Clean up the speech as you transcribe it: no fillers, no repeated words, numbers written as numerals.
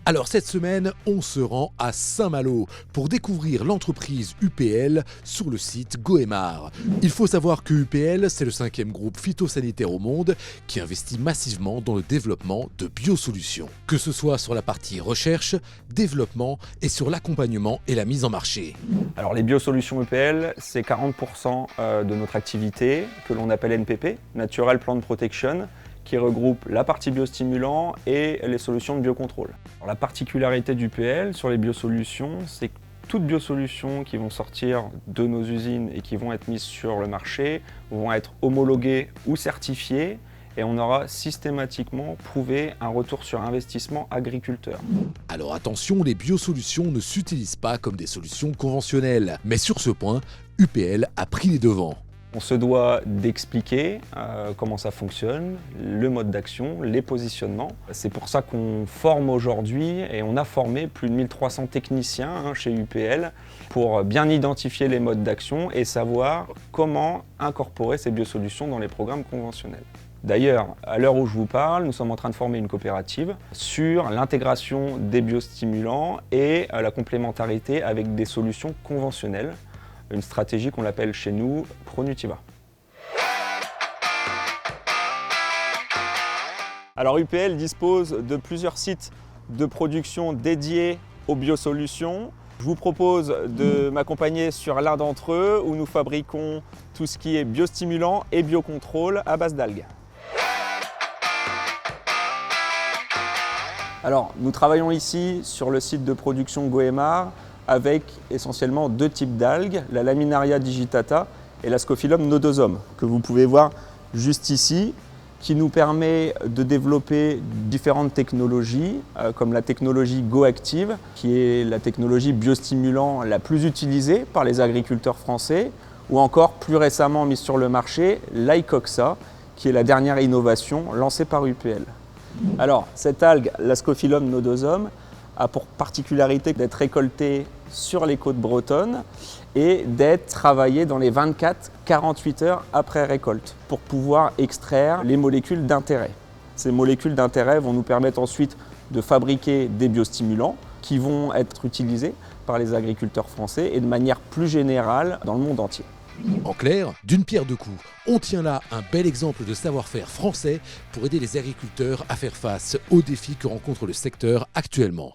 Alors cette semaine, on se rend à Saint-Malo pour découvrir l'entreprise UPL sur le site Goemar. Il faut savoir que UPL, c'est le 5e groupe phytosanitaire au monde qui investit massivement dans le développement de biosolutions. Que ce soit sur la partie recherche, développement et sur l'accompagnement et la mise en marché. Alors les biosolutions UPL, c'est 40% de notre activité que l'on appelle NPP, Natural Plant Protection, qui regroupe la partie biostimulant et les solutions de biocontrôle. Alors, la particularité d'UPL sur les biosolutions, c'est que toutes biosolutions qui vont sortir de nos usines et qui vont être mises sur le marché vont être homologuées ou certifiées et on aura systématiquement prouvé un retour sur investissement agriculteur. Alors attention, les biosolutions ne s'utilisent pas comme des solutions conventionnelles. Mais sur ce point, UPL a pris les devants. On se doit d'expliquer comment ça fonctionne, le mode d'action, les positionnements. C'est pour ça qu'on forme aujourd'hui et on a formé plus de 1300 techniciens chez UPL pour bien identifier les modes d'action et savoir comment incorporer ces biosolutions dans les programmes conventionnels. D'ailleurs, à l'heure où je vous parle, nous sommes en train de former une coopérative sur l'intégration des biostimulants et la complémentarité avec des solutions conventionnelles. Une stratégie qu'on appelle chez nous Pronutiva. Alors UPL dispose de plusieurs sites de production dédiés aux biosolutions. Je vous propose de m'accompagner sur l'un d'entre eux où nous fabriquons tout ce qui est biostimulant et biocontrôle à base d'algues. Alors nous travaillons ici sur le site de production Goemar avec essentiellement deux types d'algues, la Laminaria digitata et la Scophilum nodosum, que vous pouvez voir juste ici, qui nous permet de développer différentes technologies, comme la technologie GoActive, qui est la technologie biostimulant la plus utilisée par les agriculteurs français, ou encore plus récemment mise sur le marché, l'Icoxa, qui est la dernière innovation lancée par UPL. Alors, cette algue, la Scophilum nodosum, a pour particularité d'être récoltée sur les côtes bretonnes et d'être travaillée dans les 24-48 heures après récolte pour pouvoir extraire les molécules d'intérêt. Ces molécules d'intérêt vont nous permettre ensuite de fabriquer des biostimulants qui vont être utilisés par les agriculteurs français et de manière plus générale dans le monde entier. En clair, d'une pierre deux coups, on tient là un bel exemple de savoir-faire français pour aider les agriculteurs à faire face aux défis que rencontre le secteur actuellement.